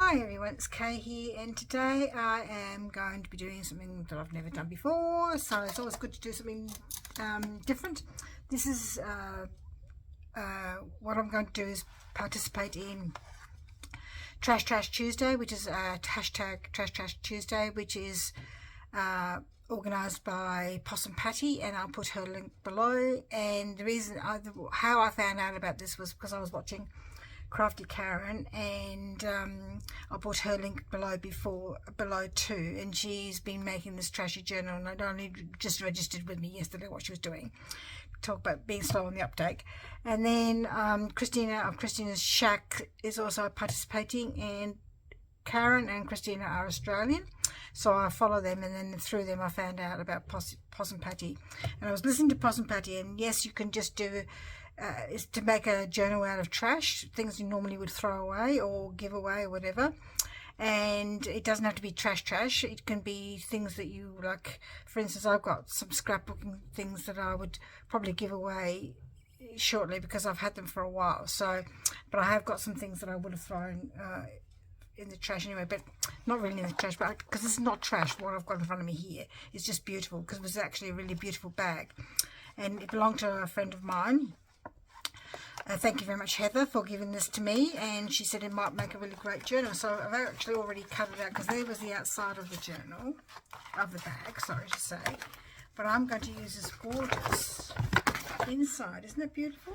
Hi everyone, it's Kay here, and today I am going to be doing something that I've never done before, so it's always good to do something different. This is what I'm going to do is participate in Trash Tuesday, which is hashtag Trash Tuesday, which is organised by Possum Patty, and I'll put her link below. And the reason how I found out about this was because I was watching Crafty Karen, and I'll put her link below too, and she's been making this trashy journal, and I'd only just registered with me yesterday what she was doing. Talk about being slow on the uptake. And then Kristina of Kristina's Shack is also participating, and Karen and Kristina are Australian, so I follow them, and then through them I found out about Possum Patty. And I was listening to Possum Patty, and yes, you can just do is to make a journal out of trash, things you normally would throw away or give away or whatever. And it doesn't have to be trash. It can be things that you like. For instance, I've got some scrapbooking things that I would probably give away shortly because I've had them for a while. So, but I have got some things that I would have thrown in the trash anyway, but not really in the trash, but because this is not trash. What I've got in front of me here is just beautiful, because it was actually a really beautiful bag, and it belonged to a friend of mine. Thank you very much, Heather, for giving this to me, and she said it might make a really great journal. So I've actually already cut it out, because there was the outside of the journal, of the bag, sorry to say. But I'm going to use this gorgeous inside. Isn't it beautiful?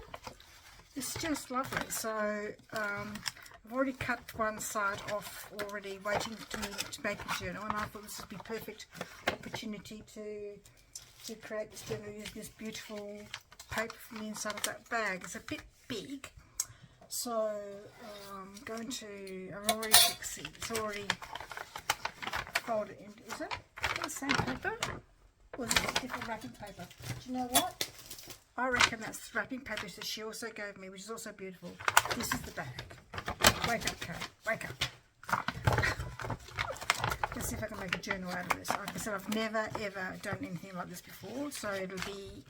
It's just lovely. So I've already cut one side off already, waiting to make the journal, and I thought this would be perfect opportunity to create this journal using this beautiful paper from the inside of that bag. It's a bit big, so I've already fixed it. It's already folded in. Is it the same paper, or is it different wrapping paper? Do you know what? I reckon that's wrapping paper that she also gave me, which is also beautiful. This is the bag. Wake up, Kate. Wake up. Let's see if I can make a journal out of this. Like I said, I've never ever done anything like this before, so it'll be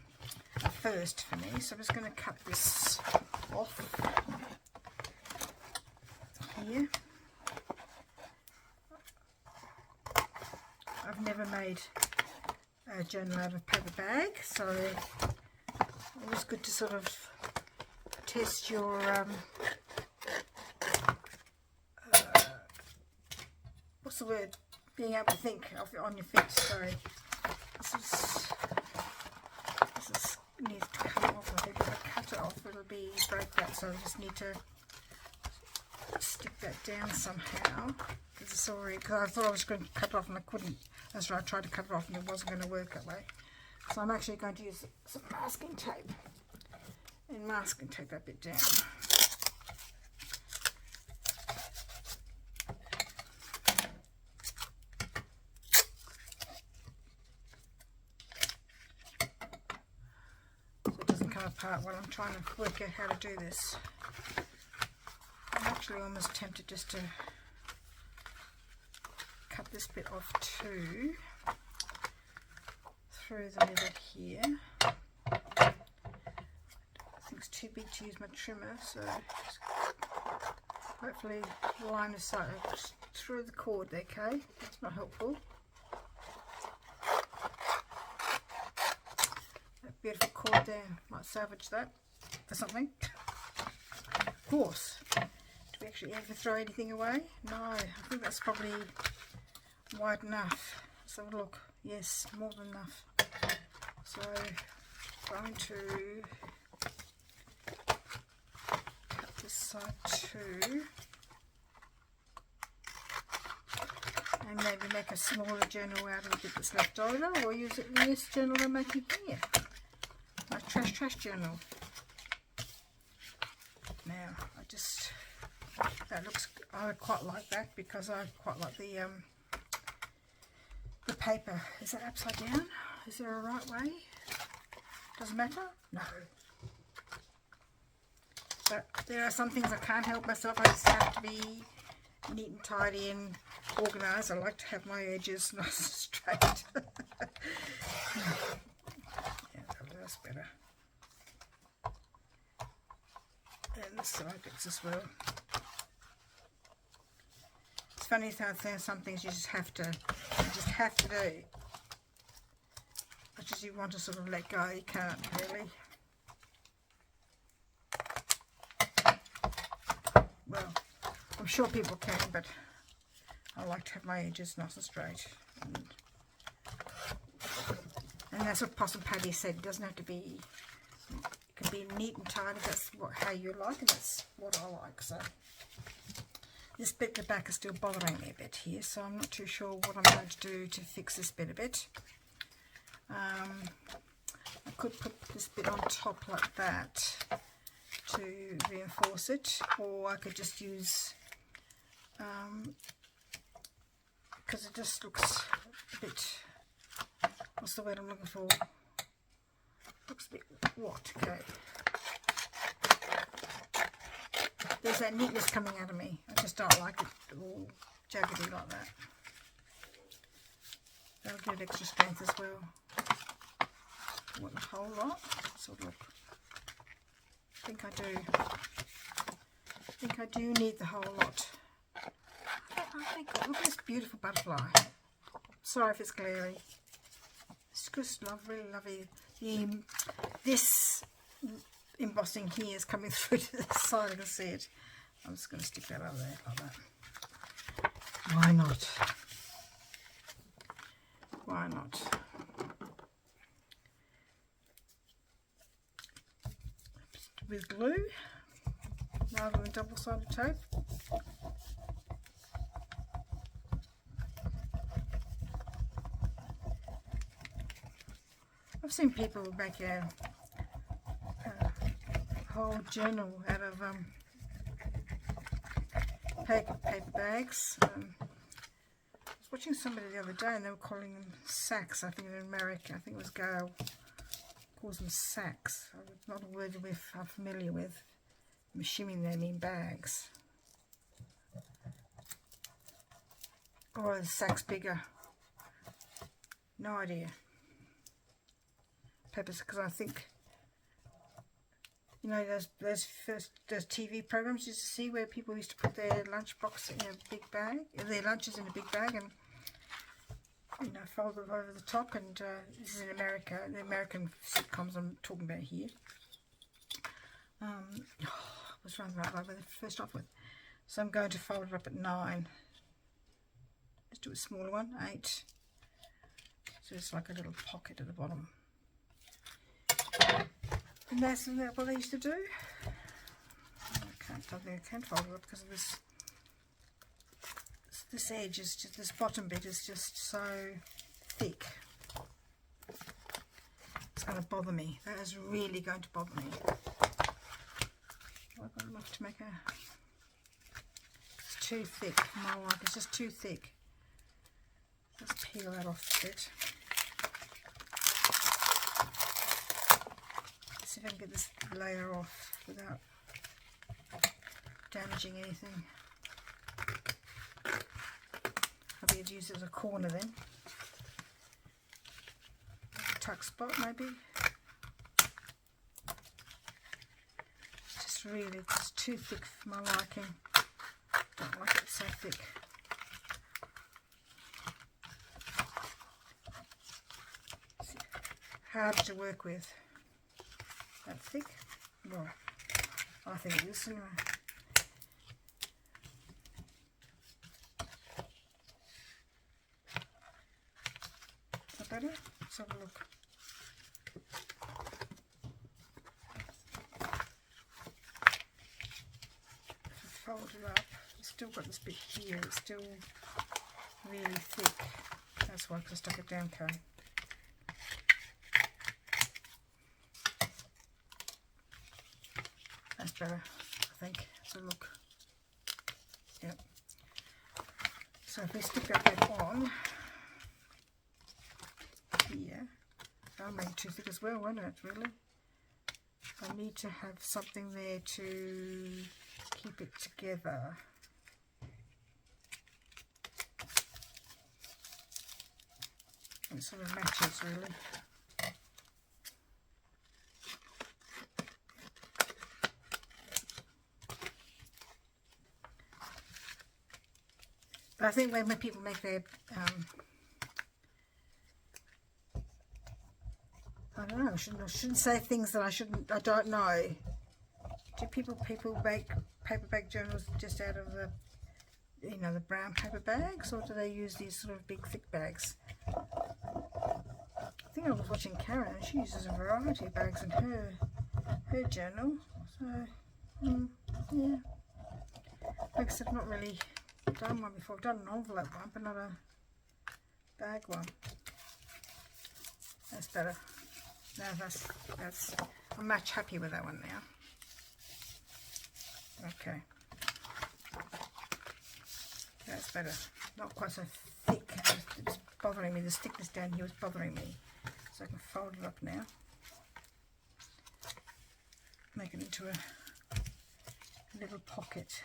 a first for me. So I'm just going to cut this off here. I've never made a journal out of a paper bag, so it was good to sort of test your what's the word, being able to think on your feet. So this is needs to come off. I think if I cut it off, it'll be break that, so I just need to stick that down somehow, because it's already, because I thought I was going to cut it off and I couldn't. That's right, I tried to cut it off and it wasn't going to work that way. So I'm actually going to use some masking tape and mask and tape that bit down. Apart while I'm trying to work out how to do this. I'm actually almost tempted just to cut this bit off too, through the middle here. I think it's too big to use my trimmer, so hopefully the line of sight through the cord there, Kay. That's not helpful. Beautiful cord there, might salvage that for something. Of course. Do we actually ever throw anything away? No, I think that's probably wide enough. Let's have a look. Yes, more than enough. So I'm going to cut this side too, and maybe make a smaller journal out of the bit that's left over, or use it in this journal I'm making here. My trash journal. Now that looks, I quite like that, because I quite like the paper. Is that upside down? Is there a right way? Doesn't matter? No. But there are some things I can't help myself. I just have to be neat and tidy and organised. I like to have my edges nice and straight. That's better. And the side bits as well. funny how some things you just have to do. It's just you want to sort of let go, you can't really. Well, I'm sure people can, but I like to have my edges nice and straight. And that's what Possum Patty said. It doesn't have to be, it can be neat and tidy. That's how you like, and that's what I like. So this bit at the back is still bothering me a bit here, so I'm not too sure what I'm going to do to fix this bit a bit. I could put this bit on top like that to reinforce it, or I could just use, because it just looks a bit, what's the word I'm looking for? Looks a bit what? Okay. There's that neatness coming out of me. I just don't like it all jaggedy like that. That'll give it extra strength as well. I want the whole lot. So look. I think I do need the whole lot. I think, look at this beautiful butterfly. Sorry if it's glary. It's just lovely, lovely. This embossing here is coming through to the side. I can see it. I'm just going to stick that over there like that. Why not? Why not? With glue rather than double-sided tape. I've seen people make a whole journal out of paper bags. I was watching somebody the other day and they were calling them sacks. I think in America, I think it was Gail calls them sacks. Not a word I'm familiar with. I'm assuming they mean bags. Or are the sacks bigger? No idea. Papers, because I think, you know, those TV programs you used to see where people used to put their lunchbox in a big bag, their lunches in a big bag, and you know, fold it over the top. And this is in America, the American sitcoms I'm talking about here. What's wrong with that? First off with. So I'm going to fold it up at 9. Let's do a smaller one, 8. So it's like a little pocket at the bottom. And that's what I used to do. I don't think I can fold it up because of this edge is just, this bottom bit is just so thick. It's going to bother me. That is really going to bother me. I've got enough to make a. It's too thick. My like it's just too thick. Let's peel that off a bit. See if I can get this layer off without damaging anything. Maybe I'd use it as a corner then. A tuck spot maybe. Just really, it's too thick for my liking. Don't like it so thick. Hard to work with. That thick? Well, I think it is anyway. Is that better? Let's have a look. If I fold it up, it's still got this bit here. It's still really thick. That's why I stuck it down, Karen. That's better, I think. So look. Yep. So if we stick that back on here, that'll make it too thick as well, won't it, really? I need to have something there to keep it together. It sort of matches, really. But I think when people make their, I don't know, I shouldn't say things that I don't know. Do people make paper bag journals just out of the, you know, the brown paper bags, or do they use these sort of big thick bags? I think I was watching Karen, and she uses a variety of bags in her journal. So yeah, like I said, I've not really done one before. I've done an envelope one, but not a bag one. That's better. No, that's I'm much happy with that one now. Okay, that's better. Not quite so thick. It's bothering me. The thickness down here was bothering me. So I can fold it up now. Make it into a little pocket.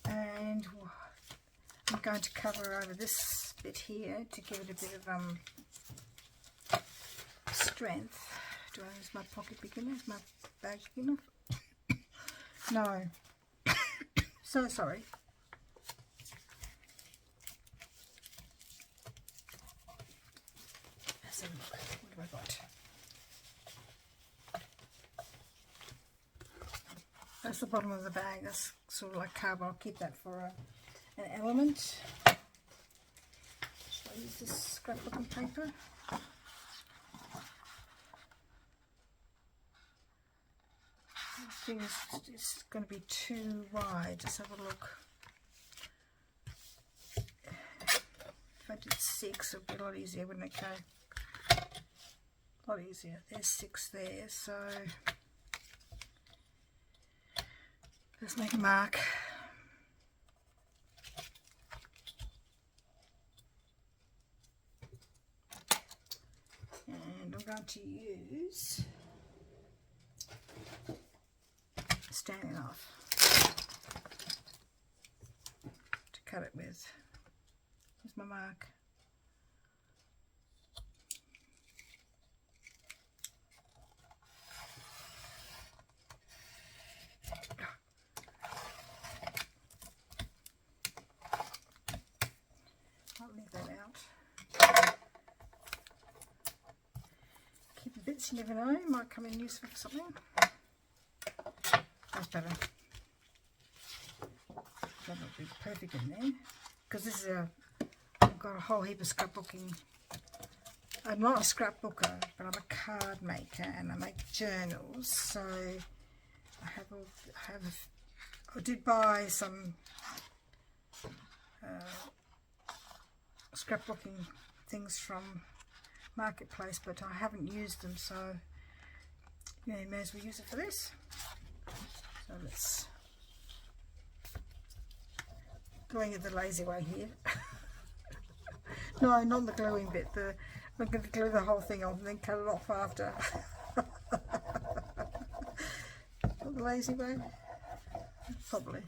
And I'm going to cover over this bit here to give it a bit of strength. Do I use my pocket big enough? My bag big enough? No. So sorry. Let's have a look. What have I got? That's the bottom of the bag. That's sort of like cardboard. I'll keep that for an element. Should I use this scrapbooking paper? I think it's going to be too wide. Let's have a look. If I did 6, it would be a lot easier, wouldn't it, Kay? A lot easier. There's 6 there, so let's make a mark. And I'm going to use standing off to cut it with. Here's my mark. I'll leave that out. Keep the bits, you never know, might come in useful for something. That's better. That would be perfect in there. Because this is I've got a whole heap of scrapbooking. I'm not a scrapbooker, but I'm a card maker and I make journals. So I did buy some scrapbooking things from Marketplace, but I haven't used them, so you know, you may as well use it for this. So let's going it the lazy way here. No, not the gluing bit. I'm going to glue the whole thing on and then cut it off after. Not the lazy way. Probably.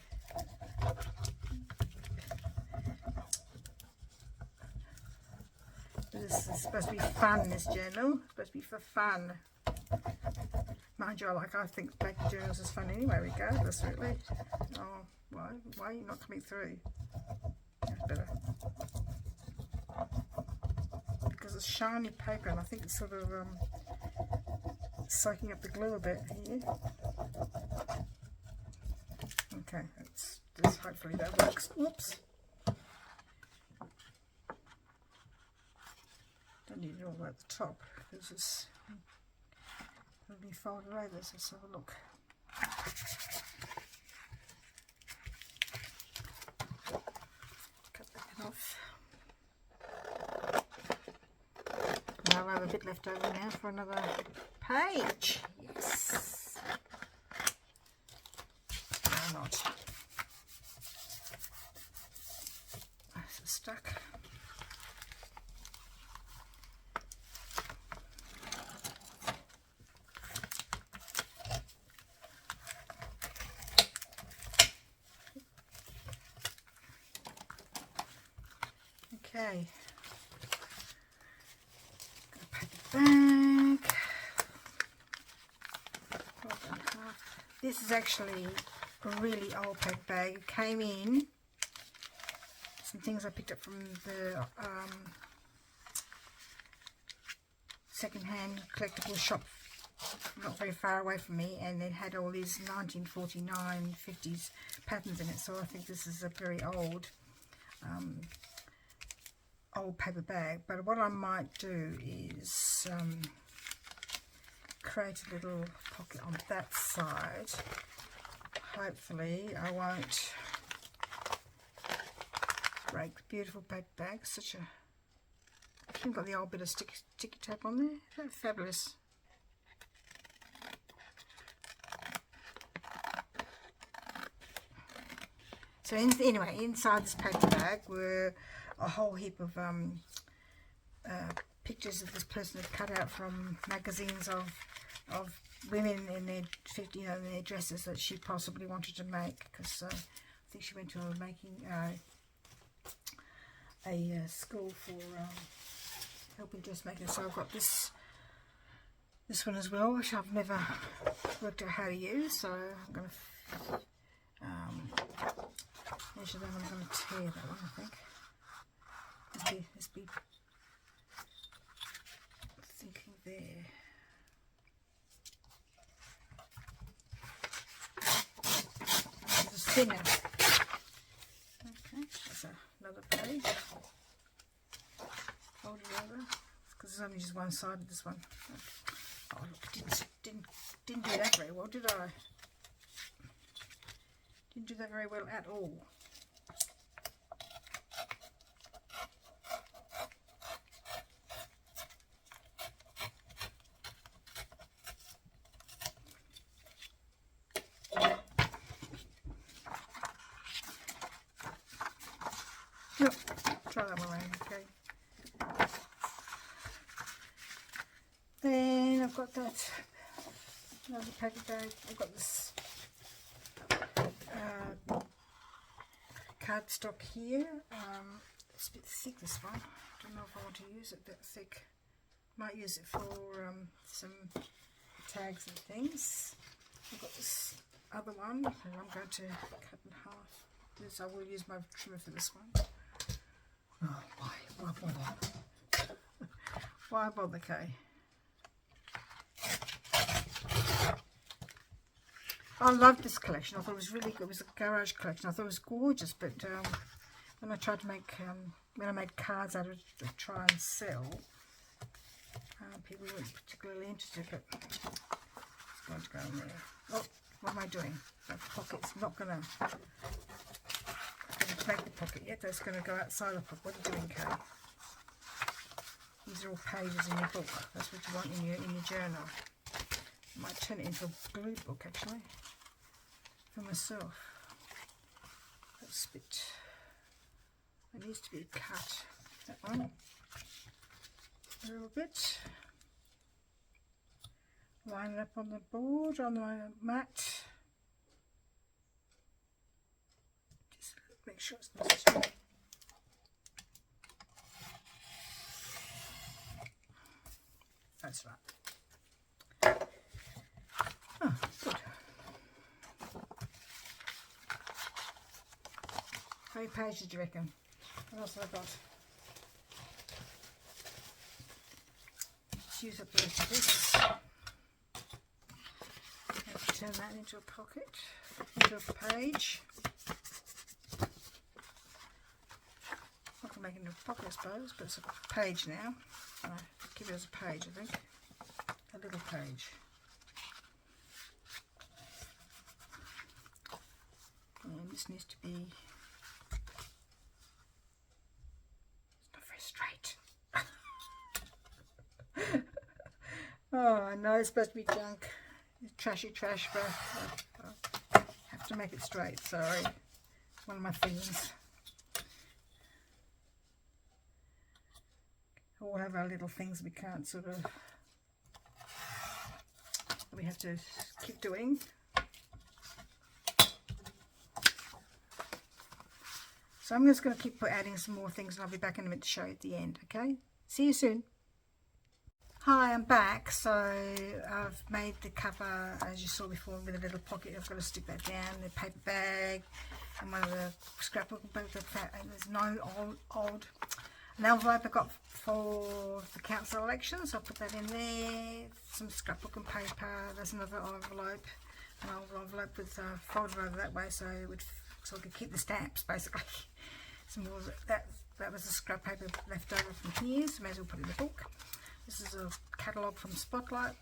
This is supposed to be fun, this journal. It's supposed to be for fun. Mind you, I think making journals is fun anyway, regardless, really. Oh, why are you not coming through? That's better. Because it's shiny paper and I think it's sort of soaking up the glue a bit here. Okay, hopefully that works. Whoops. Don't need it all at the top because it's going to be folded over. So let's have a look. Cut that off. Now I have a bit left over now for another page. Yes. Why not? It's stuck. Okay, got a paper bag. This is actually a really old paper bag. It came in some things I picked up from the second-hand collectible shop not very far away from me, and it had all these 1949 50s patterns in it, so I think this is a very old paper bag. But what I might do is create a little pocket on that side. Hopefully I won't break the beautiful paper bag. Such a, I've even got the old bit of sticky tape on there. Isn't that fabulous? So anyway, inside this paper bag were a whole heap of pictures that this person had cut out from magazines of women in their in their dresses that she possibly wanted to make, because I think she went to a school for helping dressmakers. So I've got this one as well, which I've never worked out how to use. So I'm going to measure that. I'm going to tear that one, I think. Let's be thinking there. This is thinner. Okay, that's another page. Fold it over, because there's only just one side of this one. Oh look, didn't do that very well, did I? Didn't do that very well at all. Yep, try that one around, okay. Then I've got that another paper bag. I've got this cardstock here. It's a bit thick, this one. I don't know if I want to use it that thick. Might use it for some tags and things. I've got this other one, and I'm going to cut in half. I will use my trimmer for this one. Oh, why bother? Why bother, Kay? I loved this collection. I thought it was really good. It was a garage collection. I thought it was gorgeous, but when I tried to make, when I made cards out of it to try and sell, people weren't particularly interested, but it's going to go in there. Oh, what am I doing? That pocket's not going to make the pocket yet. That's going to go outside the pocket. What are you doing, Kay? These are all pages in your book. That's what you want in your journal. I might turn it into a glue book, actually, for myself. That's a bit, it needs to be cut, that one, a little bit. Line it up on the board, on the mat. Just make sure it's not straight. That's right. Oh, good. How many pages do you reckon? What else have I got? Let's use up the rest of this. Turn that into a pocket, into a page. I can make it into a pocket, I suppose, but it's a page now. Give it as a page, I think. A little page. And this needs to be, it's not very straight. Oh, I know it's supposed to be junk. Trashy trash, but I have to make it straight. Sorry, it's one of my things. We all have our little things we can't sort of, we have to keep doing. So I'm just going to keep adding some more things, and I'll be back in a minute to show you at the end. Okay, see you soon. Hi, I'm back. So I've made the cover, as you saw before, with a little pocket. I've got to stick that down, the paper bag, and one of the scrapbook and there's no old an envelope I got for the council election, so I'll put that in there. Some scrapbook and paper. There's another envelope, an old envelope with folded over that way, so I could keep the stamps basically. Some more that was the scrap paper left over from here, so may as well put it in the book. This is a catalogue from Spotlight.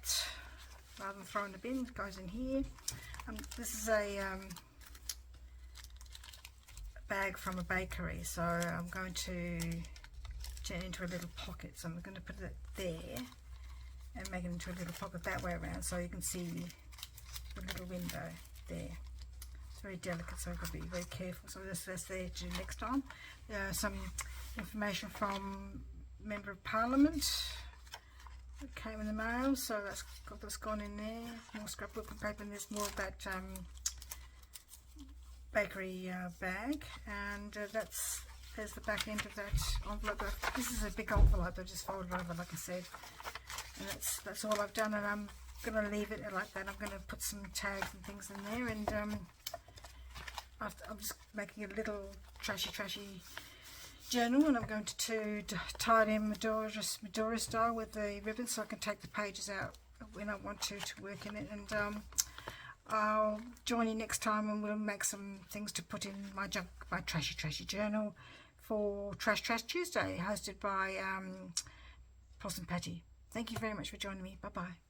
Rather than throw in the bin, it goes in here. This is a bag from a bakery, so I'm going to turn it into a little pocket. So I'm going to put it there and make it into a little pocket that way around, so you can see the little window there. It's very delicate, so I've got to be very careful. So that's there to do next time. Some information from Member of Parliament. It came in the mail, so that's gone in there. More scrapbook and paper, and there's more of that bakery bag, and there's the back end of that envelope. This is a big envelope I just folded over, like I said, and that's all I've done. And I'm going to leave it like that. I'm going to put some tags and things in there, and I'm just making a little trashy journal, and I'm going to tie it in Medora style with the ribbon, so I can take the pages out when I want to work in it. And I'll join you next time, and we'll make some things to put in my trashy journal for Trash Tuesday, hosted by Possum Patty. Thank you very much for joining me. Bye bye.